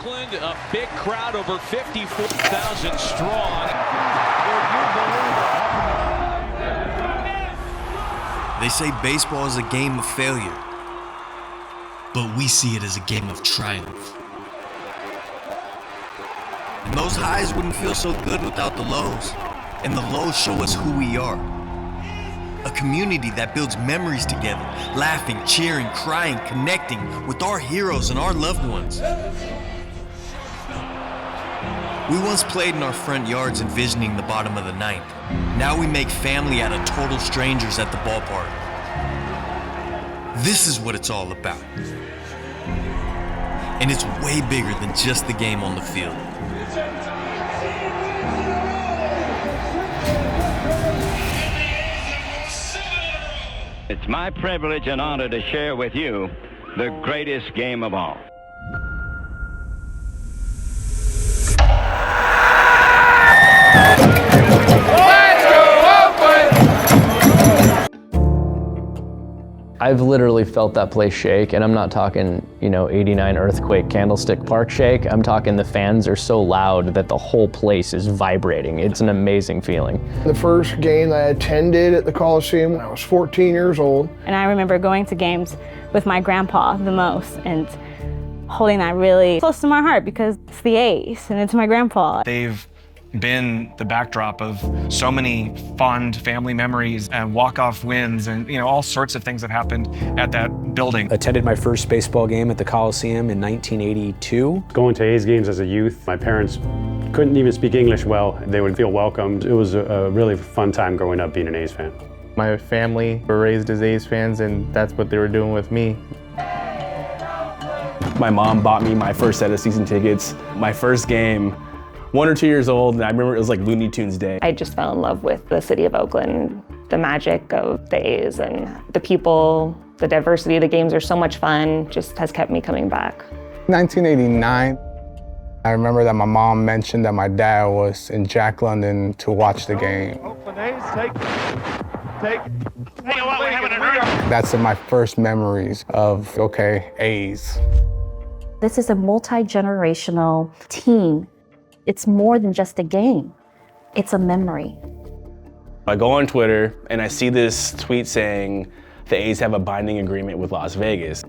Oakland, a big crowd, over 54,000 strong. They say baseball is a game of failure, but we see it as a game of triumph. And those highs wouldn't feel so good without the lows, and the lows show us who we are. A community that builds memories together, laughing, cheering, crying, connecting with our heroes and our loved ones. We once played in our front yards envisioning the bottom of the ninth. Now we make family out of total strangers at the ballpark. This is what it's all about. And it's way bigger than just the game on the field. It's my privilege and honor to share with you the greatest game of all. I've literally felt that place shake, and I'm not talking, 89 earthquake Candlestick Park shake. I'm talking the fans are so loud that the whole place is vibrating. It's an amazing feeling. The first game that I attended at the Coliseum when I was 14 years old. And I remember going to games with my grandpa the most and holding that really close to my heart because it's the A's and it's my grandpa. They've been the backdrop of so many fond family memories and walk-off wins and all sorts of things that happened at that building. Attended my first baseball game at the Coliseum in 1982. Going to A's games as a youth, my parents couldn't even speak English well. They would feel welcomed. It was a really fun time growing up being an A's fan. My family were raised as A's fans, and that's what they were doing with me. My mom bought me my first set of season tickets. My first game, 1 or 2 years old, and I remember it was like Looney Tunes Day. I just fell in love with the city of Oakland, the magic of the A's and the people, the diversity of the games are so much fun, just has kept me coming back. 1989, I remember that my mom mentioned that my dad was in Jack London to watch the game. Oakland A's take. That's my first memories of, okay, A's. This is a multi-generational team. It's more than just a game. It's a memory. I go on Twitter and I see this tweet saying the A's have a binding agreement with Las Vegas.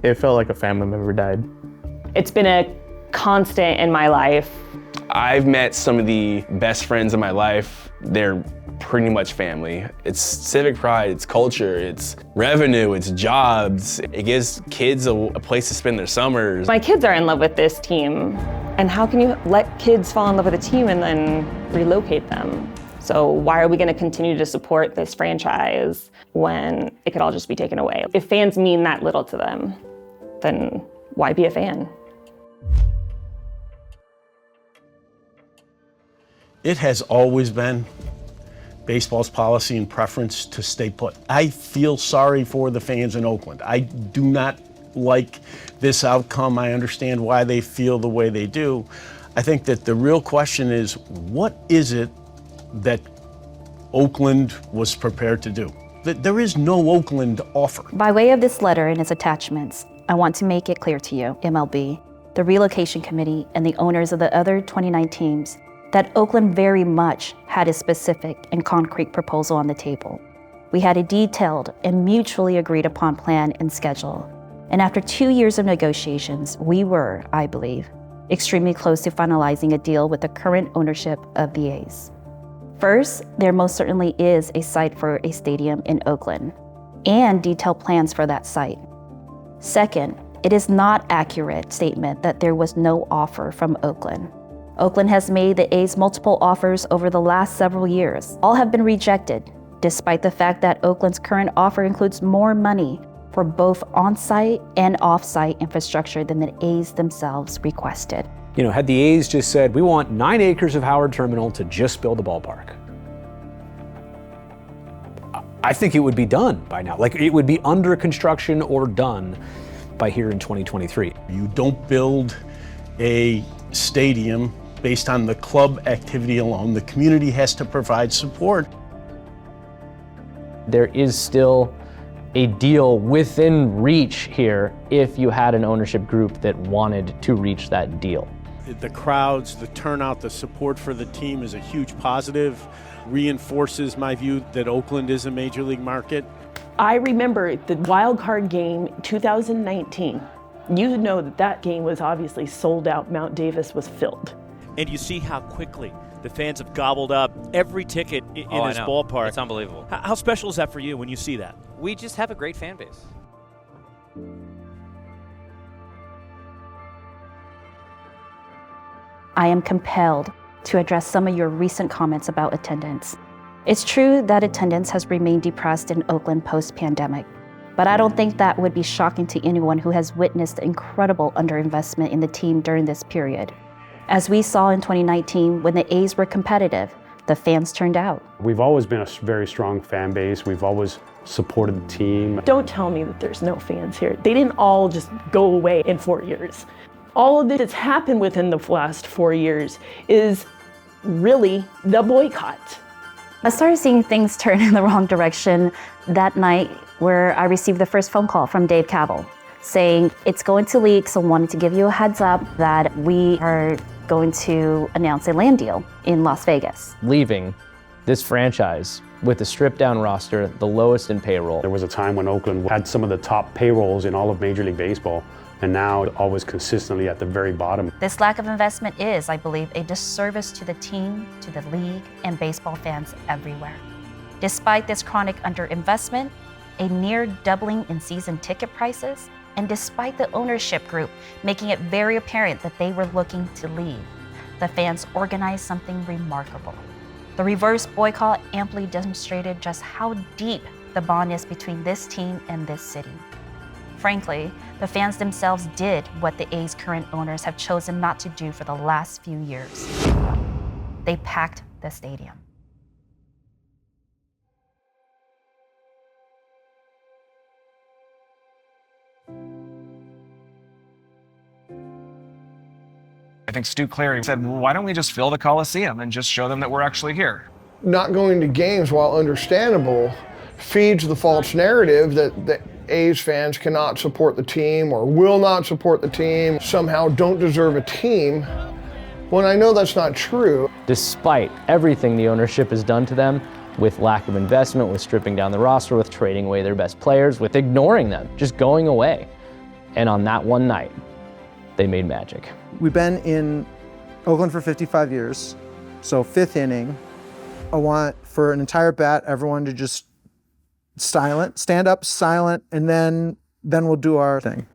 It felt like a family member died. It's been a constant in my life. I've met some of the best friends in my life. They're pretty much family. It's civic pride, it's culture, it's revenue, it's jobs. It gives kids a place to spend their summers. My kids are in love with this team. And how can you let kids fall in love with a team and then relocate them? So why are we going to continue to support this franchise when it could all just be taken away? If fans mean that little to them, then why be a fan? It has always been baseball's policy and preference to stay put. I feel sorry for the fans in Oakland. I do not like this outcome. I understand why they feel the way they do. I think that the real question is, what is it that Oakland was prepared to do? There is no Oakland offer. By way of this letter and its attachments, I want to make it clear to you, MLB, the Relocation Committee, and the owners of the other 29 teams, that Oakland very much had a specific and concrete proposal on the table. We had a detailed and mutually agreed upon plan and schedule. And after 2 years of negotiations, we were, I believe, extremely close to finalizing a deal with the current ownership of the A's. First, there most certainly is a site for a stadium in Oakland and detailed plans for that site. Second, it is not accurate statement that there was no offer from Oakland. Oakland has made the A's multiple offers over the last several years. All have been rejected, despite the fact that Oakland's current offer includes more money for both on-site and off-site infrastructure than the A's themselves requested. Had the A's just said, we want 9 acres of Howard Terminal to just build a ballpark, I think it would be done by now. Like, it would be under construction or done by here in 2023. You don't build a stadium based on the club activity alone. The community has to provide support. There is still a deal within reach here if you had an ownership group that wanted to reach that deal. The crowds, the turnout, the support for the team is a huge positive, reinforces my view that Oakland is a major league market. I remember the wild card game 2019. You know that game was obviously sold out. Mount Davis was filled. And you see how quickly the fans have gobbled up every ticket in this ballpark. It's unbelievable. How special is that for you when you see that? We just have a great fan base. I am compelled to address some of your recent comments about attendance. It's true that attendance has remained depressed in Oakland post-pandemic, but I don't think that would be shocking to anyone who has witnessed the incredible underinvestment in the team during this period. As we saw in 2019, when the A's were competitive, the fans turned out. We've always been a very strong fan base. We've always supported the team. Don't tell me that there's no fans here. They didn't all just go away in 4 years. All of this that's happened within the last 4 years is really the boycott. I started seeing things turn in the wrong direction that night where I received the first phone call from Dave Cavill saying, it's going to leak, so wanted to give you a heads up that we are going to announce a land deal in Las Vegas. Leaving this franchise with a stripped-down roster, the lowest in payroll. There was a time when Oakland had some of the top payrolls in all of Major League Baseball, and now always consistently at the very bottom. This lack of investment is, I believe, a disservice to the team, to the league, and baseball fans everywhere. Despite this chronic underinvestment, a near doubling in season ticket prices, and despite the ownership group making it very apparent that they were looking to leave, the fans organized something remarkable. The reverse boycott amply demonstrated just how deep the bond is between this team and this city. Frankly, the fans themselves did what the A's current owners have chosen not to do for the last few years. They packed the stadium. I think Stu Clary said, well, why don't we just fill the Coliseum and just show them that we're actually here? Not going to games, while understandable, feeds the false narrative that the A's fans cannot support the team or will not support the team, somehow don't deserve a team, when I know that's not true. Despite everything the ownership has done to them, with lack of investment, with stripping down the roster, with trading away their best players, with ignoring them, just going away. And on that one night, they made magic. We've been in Oakland for 55 years, so fifth inning. I want for an entire bat, everyone to just stand up, silent, and then we'll do our thing.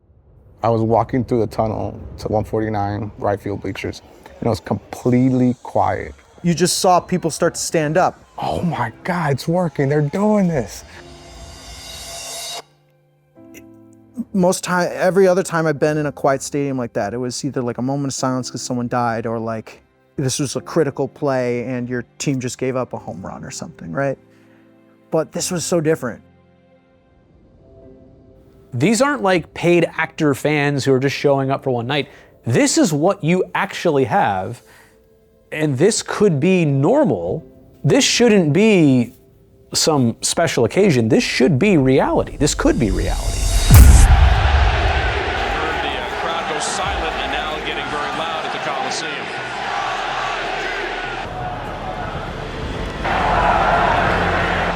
I was walking through the tunnel to 149 right field bleachers, and it was completely quiet. You just saw people start to stand up. Oh my God, it's working, they're doing this. Every other time I've been in a quiet stadium like that, it was either like a moment of silence because someone died, or like this was a critical play and your team just gave up a home run or something, right? But this was so different. These aren't like paid actor fans who are just showing up for one night. This is what you actually have, and this could be normal. This shouldn't be some special occasion. This should be reality. This could be reality. Silent and now getting very loud at the Coliseum.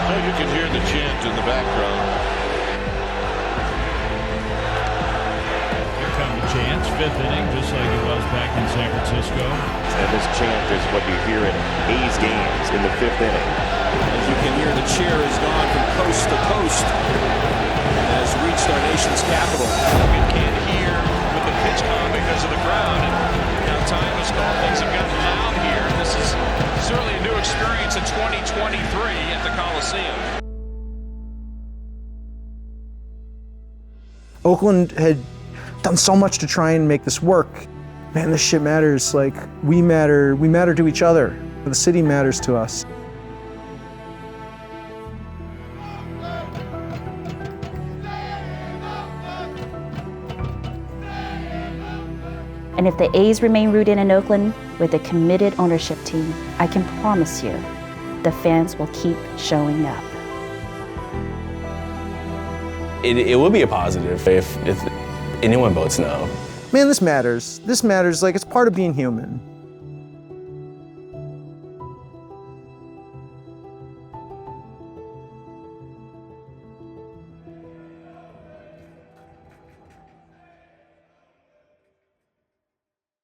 So you can hear the chant in the background. Here come the chants, fifth inning, just like it was back in San Francisco. And this chant is what you hear in A's games in the fifth inning. As you can hear, the cheer has gone from coast to coast and has reached our nation's capital. You can't hear with the pitch count because of the crowd. And now time has gone. Things have gotten loud here. This is certainly a new experience in 2023 at the Coliseum. Oakland had done so much to try and make this work. Man, this shit matters. Like, we matter to each other. The city matters to us. And if the A's remain rooted in Oakland with a committed ownership team, I can promise you, the fans will keep showing up. it will be a positive if anyone votes no. Man, this matters. This matters. Like, it's part of being human.